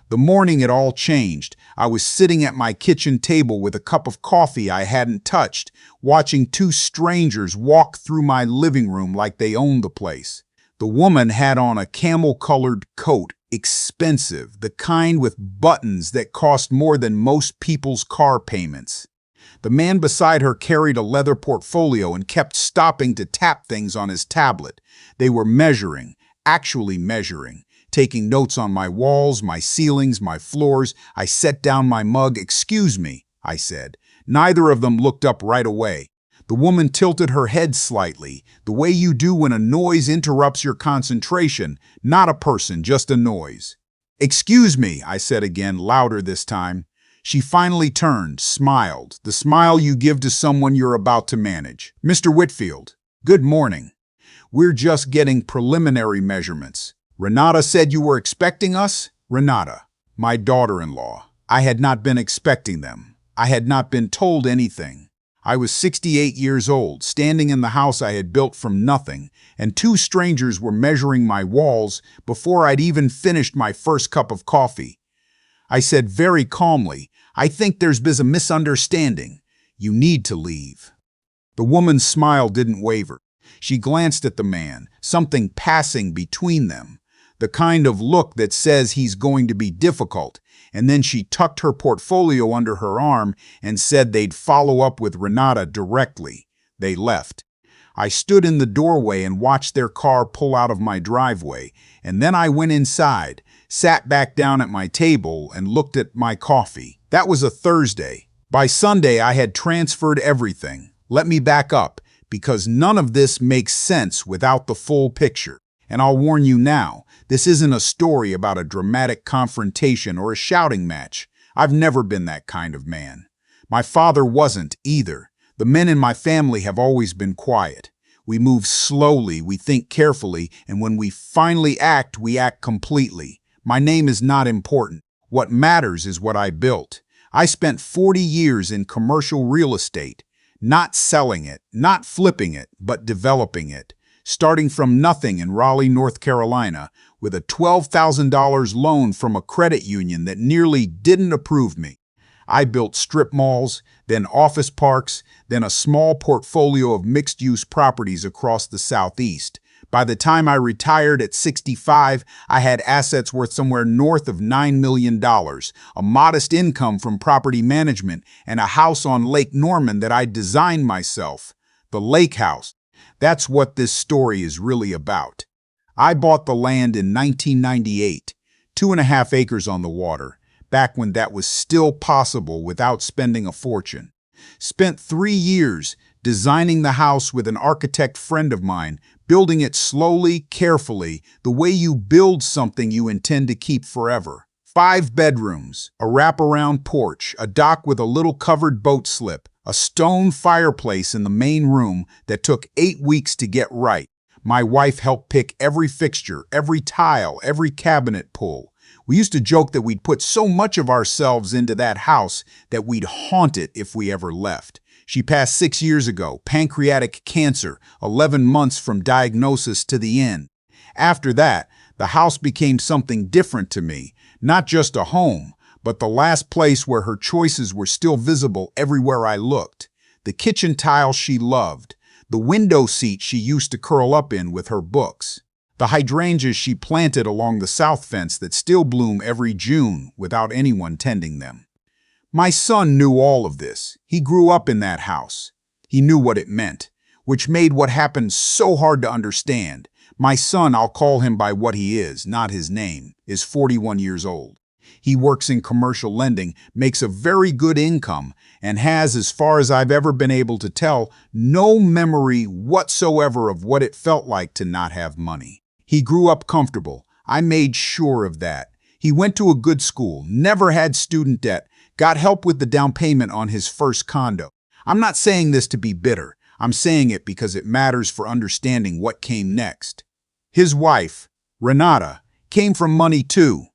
The morning it all changed. I was sitting at my kitchen table with a cup of coffee I hadn't touched, watching two strangers walk through my living room like they owned the place. The woman had on a camel-colored coat, expensive, the kind with buttons that cost more than most people's car payments. The man beside her carried a leather portfolio and kept stopping to tap things on his tablet. They were measuring, actually measuring, taking notes on my walls, my ceilings, my floors. I set down my mug. "Excuse me," I said. Neither of them looked up right away. The woman tilted her head slightly, the way you do when a noise interrupts your concentration, not a person, just a noise. "Excuse me," I said again, louder this time. She finally turned, smiled, the smile you give to someone you're about to manage. "Mr. Whitfield, good morning. We're just getting preliminary measurements. Renata said you were expecting us?" Renata, my daughter-in-law. I had not been expecting them. I had not been told anything. I was 68 years old, standing in the house I had built from nothing, and two strangers were measuring my walls before I'd even finished my first cup of coffee. I said very calmly, "I think there's been a misunderstanding. You need to leave." The woman's smile didn't waver. She glanced at the man, something passing between them, the kind of look that says he's going to be difficult, and then she tucked her portfolio under her arm and said they'd follow up with Renata directly. They left. I stood in the doorway and watched their car pull out of my driveway, and then I went inside, sat back down at my table, and looked at my coffee. That was a Thursday. By Sunday, I had transferred everything. Let me back up, because none of this makes sense without the full picture. And I'll warn you now, this isn't a story about a dramatic confrontation or a shouting match. I've never been that kind of man. My father wasn't either. The men in my family have always been quiet. We move slowly, we think carefully, and when we finally act, we act completely. My name is not important. What matters is what I built. I spent 40 years in commercial real estate, not selling it, not flipping it, but developing it. Starting from nothing in Raleigh, North Carolina, with a $12,000 loan from a credit union that nearly didn't approve me. I built strip malls, then office parks, then a small portfolio of mixed-use properties across the Southeast. By the time I retired at 65, I had assets worth somewhere north of $9 million, a modest income from property management, and a house on Lake Norman that I designed myself. The Lake House. That's what this story is really about. I bought the land in 1998, 2.5 acres on the water, back when that was still possible without spending a fortune. Spent 3 years designing the house with an architect friend of mine, building it slowly, carefully, the way you build something you intend to keep forever. 5 bedrooms, a wraparound porch, a dock with a little covered boat slip, a stone fireplace in the main room that took 8 weeks to get right. My wife helped pick every fixture, every tile, every cabinet pull. We used to joke that we'd put so much of ourselves into that house that we'd haunt it if we ever left. She passed 6 years ago, pancreatic cancer, 11 months from diagnosis to the end. After that, the house became something different to me, not just a home, but the last place where her choices were still visible everywhere I looked. The kitchen tile she loved, the window seat she used to curl up in with her books, the hydrangeas she planted along the south fence that still bloom every June without anyone tending them. My son knew all of this. He grew up in that house. He knew what it meant, which made what happened so hard to understand. My son, I'll call him by what he is, not his name, is 41 years old. He works in commercial lending, makes a very good income, and has, as far as I've ever been able to tell, no memory whatsoever of what it felt like to not have money. He grew up comfortable. I made sure of that. He went to a good school, never had student debt, got help with the down payment on his first condo. I'm not saying this to be bitter. I'm saying it because it matters for understanding what came next. His wife, Renata, came from money too.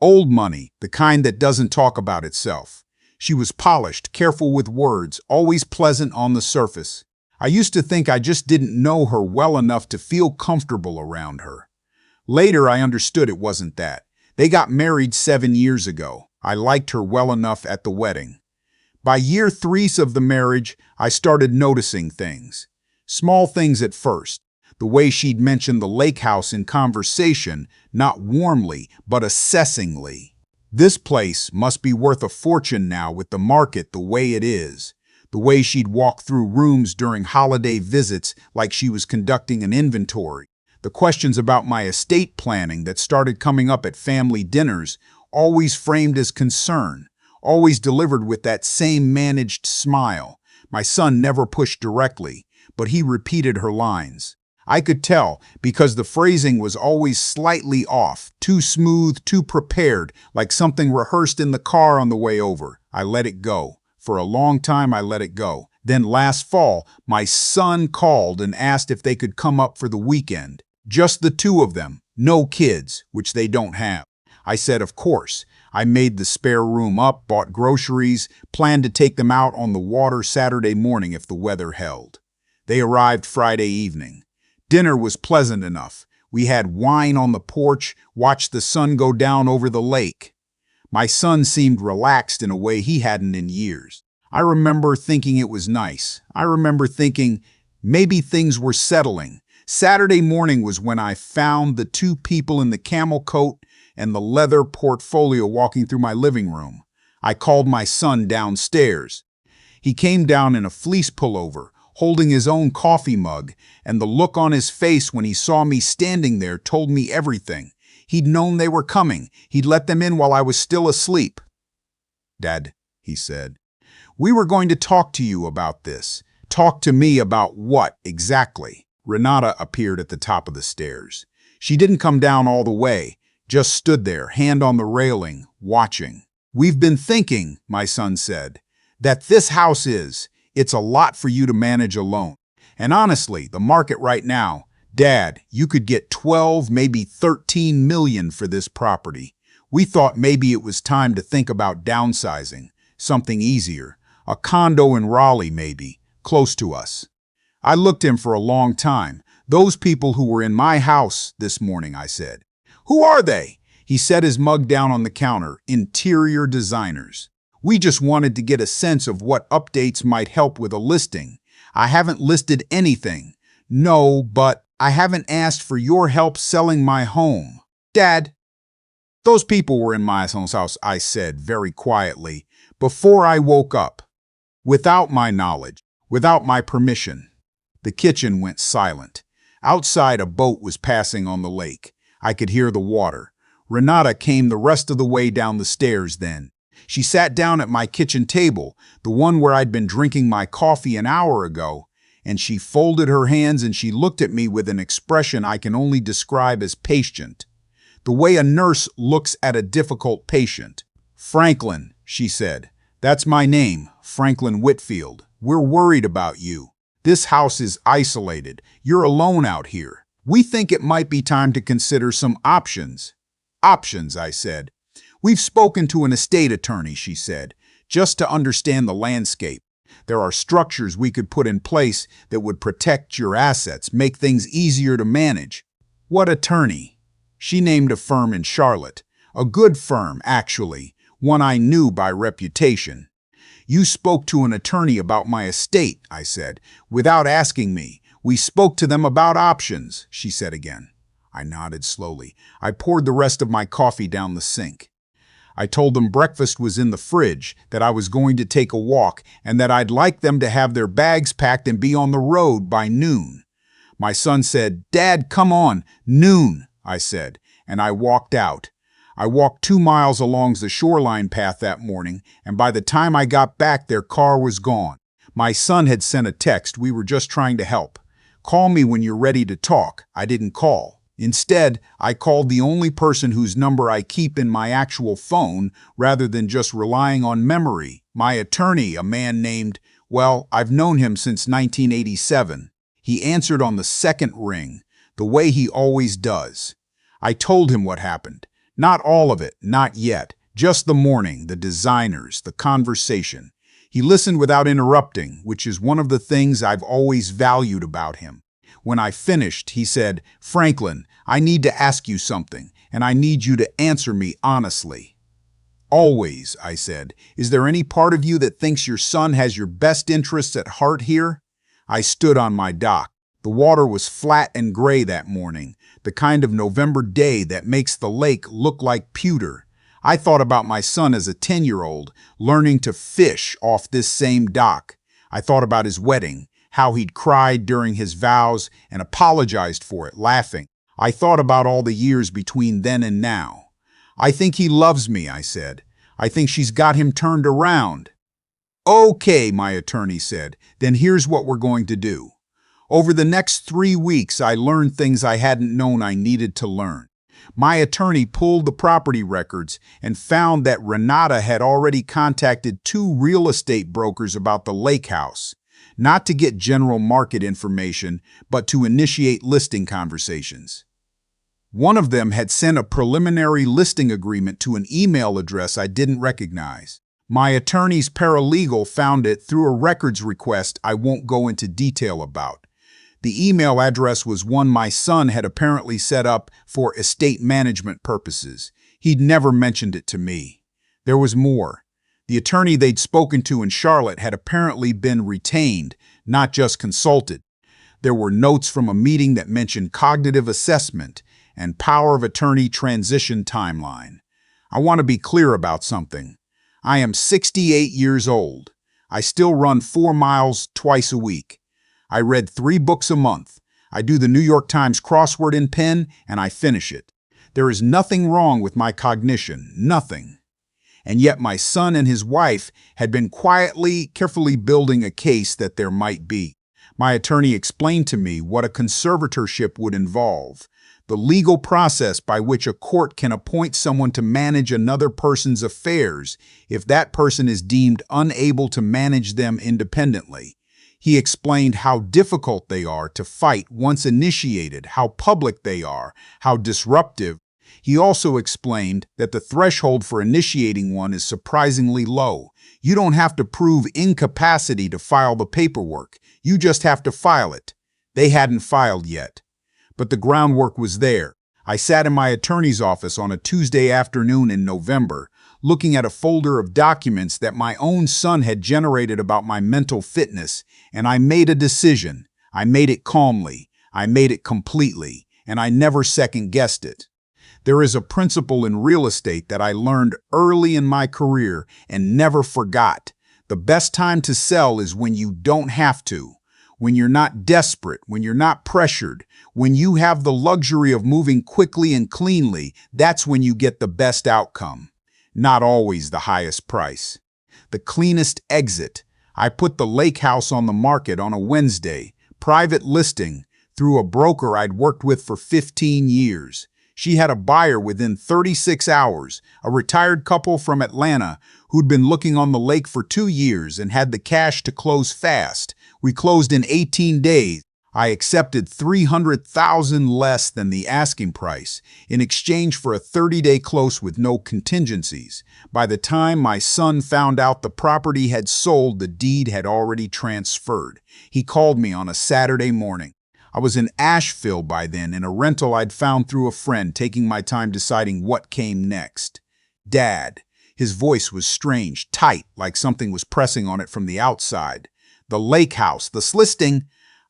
Old money, the kind that doesn't talk about itself. She was polished, careful with words, always pleasant on the surface. I used to think I just didn't know her well enough to feel comfortable around her. Later, I understood it wasn't that. They got married 7 years ago. I liked her well enough at the wedding. By year 3 of the marriage, I started noticing things. Small things at first. The way she'd mentioned the lake house in conversation, not warmly, but assessingly. This place must be worth a fortune now with the market the way it is. The way she'd walk through rooms during holiday visits like she was conducting an inventory. The questions about my estate planning that started coming up at family dinners, always framed as concern, always delivered with that same managed smile. My son never pushed directly, but he repeated her lines. I could tell because the phrasing was always slightly off, too smooth, too prepared, like something rehearsed in the car on the way over. I let it go. For a long time, I let it go. Then last fall, my son called and asked if they could come up for the weekend. Just the two of them, no kids, which they don't have. I said, of course. I made the spare room up, bought groceries, planned to take them out on the water Saturday morning if the weather held. They arrived Friday evening. Dinner was pleasant enough. We had wine on the porch, watched the sun go down over the lake. My son seemed relaxed in a way he hadn't in years. I remember thinking it was nice. I remember thinking maybe things were settling. Saturday morning was when I found the two people in the camel coat and the leather portfolio walking through my living room. I called my son downstairs. He came down in a fleece pullover, holding his own coffee mug, and the look on his face when he saw me standing there told me everything. He'd known they were coming. He'd let them in while I was still asleep. "Dad," he said, "we were going to talk to you about this." "Talk to me about what, exactly?" Renata appeared at the top of the stairs. She didn't come down all the way, just stood there, hand on the railing, watching. "We've been thinking," my son said, "that this house it's a lot for you to manage alone. And honestly, the market right now, Dad, you could get 12, maybe 13 million for this property. We thought maybe it was time to think about downsizing, something easier. A condo in Raleigh maybe, close to us." I looked him for a long time. "Those people who were in my house this morning," I said. "Who are they?" He set his mug down on the counter. "Interior designers. We just wanted to get a sense of what updates might help with a listing. I haven't listed anything. No, but I haven't asked for your help selling my home." "Dad, those people were in my house," I said very quietly, "before I woke up. Without my knowledge, without my permission." The kitchen went silent. Outside, a boat was passing on the lake. I could hear the water. Renata came the rest of the way down the stairs then. She sat down at my kitchen table, the one where I'd been drinking my coffee an hour ago, and she folded her hands and she looked at me with an expression I can only describe as patient. The way a nurse looks at a difficult patient. "Franklin," she said. "That's my name, Franklin Whitfield. We're worried about you. This house is isolated. You're alone out here. We think it might be time to consider some options." "Options," I said. "We've spoken to an estate attorney," she said, "just to understand the landscape. There are structures we could put in place that would protect your assets, make things easier to manage." "What attorney?" She named a firm in Charlotte. A good firm, actually, one I knew by reputation. "You spoke to an attorney about my estate," I said, "without asking me. We spoke to them about options," she said again. I nodded slowly. I poured the rest of my coffee down the sink. I told them breakfast was in the fridge, that I was going to take a walk, and that I'd like them to have their bags packed and be on the road by noon. My son said, "Dad, come on." "Noon," I said, and I walked out. I walked 2 miles along the shoreline path that morning, and by the time I got back, their car was gone. My son had sent a text. "We were just trying to help. Call me when you're ready to talk." I didn't call. Instead, I called the only person whose number I keep in my actual phone, rather than just relying on memory. My attorney, a man named, well, I've known him since 1987. He answered on the second ring, the way he always does. I told him what happened. Not all of it, not yet. Just the morning, the designers, the conversation. He listened without interrupting, which is one of the things I've always valued about him. When I finished, he said, "Franklin, I need to ask you something, and I need you to answer me honestly." "Always," I said. "Is there any part of you that thinks your son has your best interests at heart here?" I stood on my dock. The water was flat and gray that morning, the kind of November day that makes the lake look like pewter. I thought about my son as a 10-year-old, learning to fish off this same dock. I thought about his wedding, how he'd cried during his vows and apologized for it, laughing. I thought about all the years between then and now. "I think he loves me," I said. "I think she's got him turned around." "Okay," my attorney said, "then here's what we're going to do." Over the next 3 weeks, I learned things I hadn't known I needed to learn. My attorney pulled the property records and found that Renata had already contacted 2 real estate brokers about the lake house, not to get general market information, but to initiate listing conversations. One of them had sent a preliminary listing agreement to an email address I didn't recognize. My attorney's paralegal found it through a records request I won't go into detail about. The email address was one my son had apparently set up for estate management purposes. He'd never mentioned it to me. There was more. The attorney they'd spoken to in Charlotte had apparently been retained, not just consulted. There were notes from a meeting that mentioned cognitive assessment and power of attorney transition timeline. I want to be clear about something. I am 68 years old. I still run 4 miles twice a week. I read 3 books a month. I do the New York Times crossword in pen, and I finish it. There is nothing wrong with my cognition, nothing. And yet my son and his wife had been quietly, carefully building a case that there might be. My attorney explained to me what a conservatorship would involve, the legal process by which a court can appoint someone to manage another person's affairs if that person is deemed unable to manage them independently. He explained how difficult they are to fight once initiated, how public they are, how disruptive. He also explained that the threshold for initiating one is surprisingly low. You don't have to prove incapacity to file the paperwork. You just have to file it. They hadn't filed yet. But the groundwork was there. I sat in my attorney's office on a Tuesday afternoon in November, looking at a folder of documents that my own son had generated about my mental fitness, and I made a decision. I made it calmly. I made it completely, and I never second-guessed it. There is a principle in real estate that I learned early in my career and never forgot. The best time to sell is when you don't have to, when you're not desperate, when you're not pressured, when you have the luxury of moving quickly and cleanly. That's when you get the best outcome. Not always the highest price. The cleanest exit. I put the lake house on the market on a Wednesday, private listing, through a broker I'd worked with for 15 years. She had a buyer within 36 hours, a retired couple from Atlanta who'd been looking on the lake for 2 years and had the cash to close fast. We closed in 18 days. I accepted $300,000 less than the asking price in exchange for a 30-day close with no contingencies. By the time my son found out the property had sold, the deed had already transferred. He called me on a Saturday morning. I was in Asheville by then in a rental I'd found through a friend, taking my time deciding what came next. "Dad." His voice was strange, tight, like something was pressing on it from the outside. "The lake house, this listing,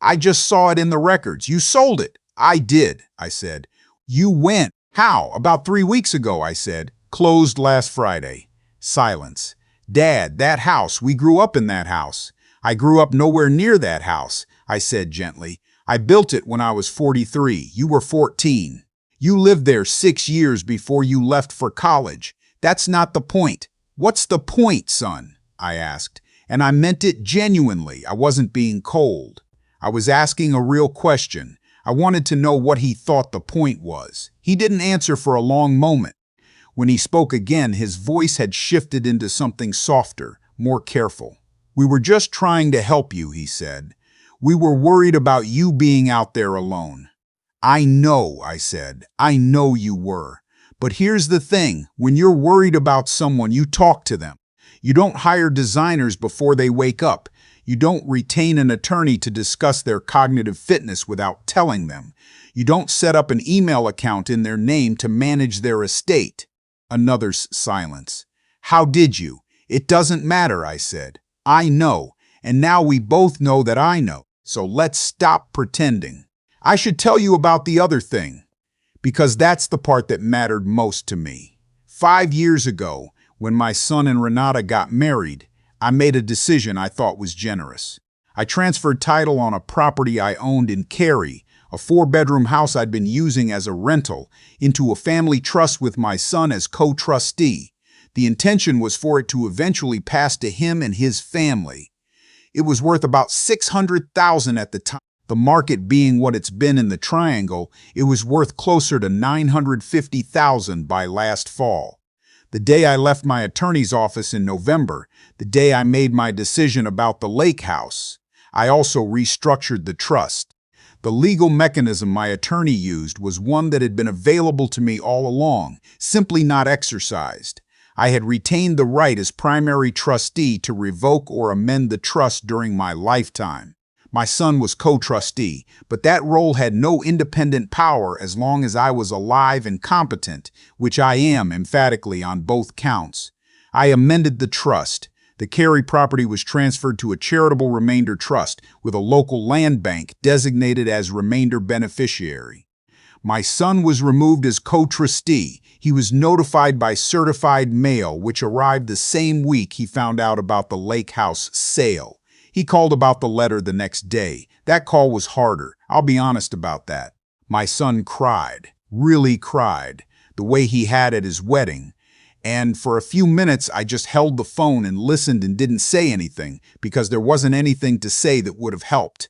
I just saw it in the records. You sold it." "I did," I said. "You when?" "How? About 3 weeks ago," I said. "Closed last Friday." Silence. "Dad, that house, we grew up in that house." "I grew up nowhere near that house," I said gently. "I built it when I was 43. You were 14. You lived there 6 years before you left for college. That's not the point." "What's the point, son?" I asked. And I meant it genuinely. I wasn't being cold. I was asking a real question. I wanted to know what he thought the point was. He didn't answer for a long moment. When he spoke again, his voice had shifted into something softer, more careful. "We were just trying to help you," he said. "We were worried about you being out there alone." "I know," I said. "I know you were. But here's the thing. When you're worried about someone, you talk to them. You don't hire designers before they wake up. You don't retain an attorney to discuss their cognitive fitness without telling them. You don't set up an email account in their name to manage their estate. Another silence. How did you? It doesn't matter, I said. I know, and now we both know that I know. So let's stop pretending. I should tell you about the other thing, because that's the part that mattered most to me. 5 years ago, when my son and Renata got married, I made a decision I thought was generous. I transferred title on a property I owned in Cary, a 4-bedroom house I'd been using as a rental, into a family trust with my son as co-trustee. The intention was for it to eventually pass to him and his family. It was worth about $600,000 at the time. The market being what it's been in the Triangle, it was worth closer to $950,000 by last fall. The day I left my attorney's office in November, the day I made my decision about the lake house, I also restructured the trust. The legal mechanism my attorney used was one that had been available to me all along, simply not exercised. I had retained the right as primary trustee to revoke or amend the trust during my lifetime. My son was co-trustee, but that role had no independent power as long as I was alive and competent, which I am emphatically on both counts. I amended the trust. The Cary property was transferred to a charitable remainder trust with a local land bank designated as remainder beneficiary. My son was removed as co-trustee. He was notified by certified mail, which arrived the same week he found out about the lake house sale. He called about the letter the next day. That call was harder. I'll be honest about that. My son cried, really cried, the way he had at his wedding. And for a few minutes, I just held the phone and listened and didn't say anything because there wasn't anything to say that would have helped.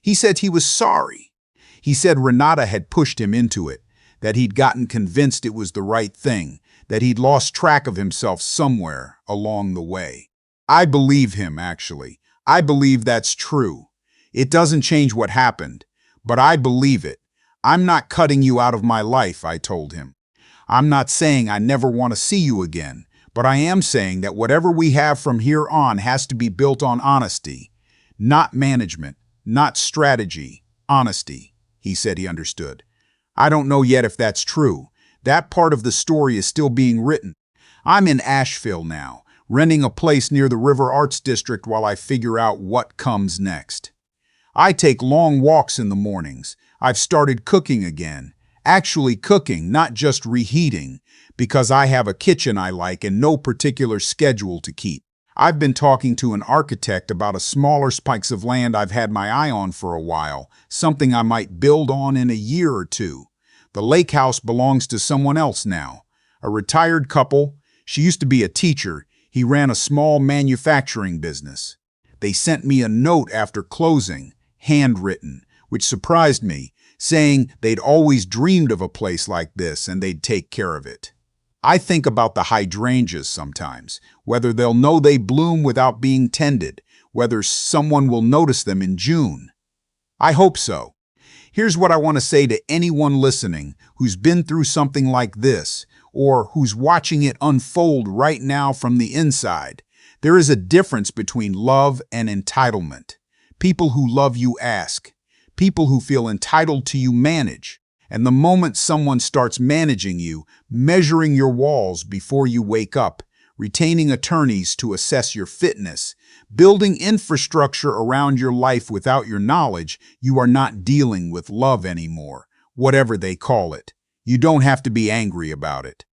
He said he was sorry. He said Renata had pushed him into it, that he'd gotten convinced it was the right thing, that he'd lost track of himself somewhere along the way. I believe him, actually. I believe that's true. It doesn't change what happened, but I believe it. I'm not cutting you out of my life, I told him. I'm not saying I never want to see you again, but I am saying that whatever we have from here on has to be built on honesty, not management, not strategy, honesty. He said he understood. I don't know yet if that's true. That part of the story is still being written. I'm in Asheville now, renting a place near the River Arts District while I figure out what comes next. I take long walks in the mornings. I've started cooking again. Actually cooking, not just reheating, because I have a kitchen I like and no particular schedule to keep. I've been talking to an architect about a smaller spikes of land I've had my eye on for a while, something I might build on in a year or two. The lake house belongs to someone else now, a retired couple. She used to be a teacher. He ran a small manufacturing business. They sent me a note after closing, handwritten, which surprised me, saying they'd always dreamed of a place like this and they'd take care of it. I think about the hydrangeas sometimes, whether they'll know they bloom without being tended, whether someone will notice them in June. I hope so. Here's what I want to say to anyone listening who's been through something like this, or who's watching it unfold right now from the inside. There is a difference between love and entitlement. People who love you ask. People who feel entitled to you manage. And the moment someone starts managing you, measuring your walls before you wake up, retaining attorneys to assess your fitness, building infrastructure around your life without your knowledge, you are not dealing with love anymore, whatever they call it. You don't have to be angry about it.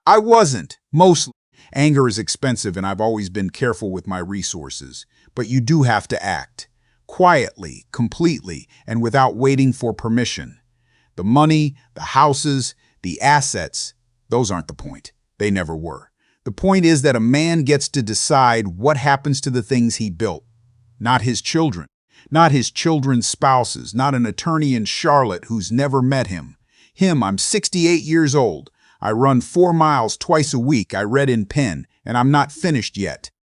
I wasn't, mostly. Anger is expensive and I've always been careful with my resources, but you do have to act. Quietly, completely, and without waiting for permission. The money, the houses, the assets, those aren't the point. They never were. The point is that a man gets to decide what happens to the things he built. Not his children, not his children's spouses, not an attorney in Charlotte who's never met him. I'm 68 years old. I run 4 miles twice a week, I read in pen, and I'm not finished yet.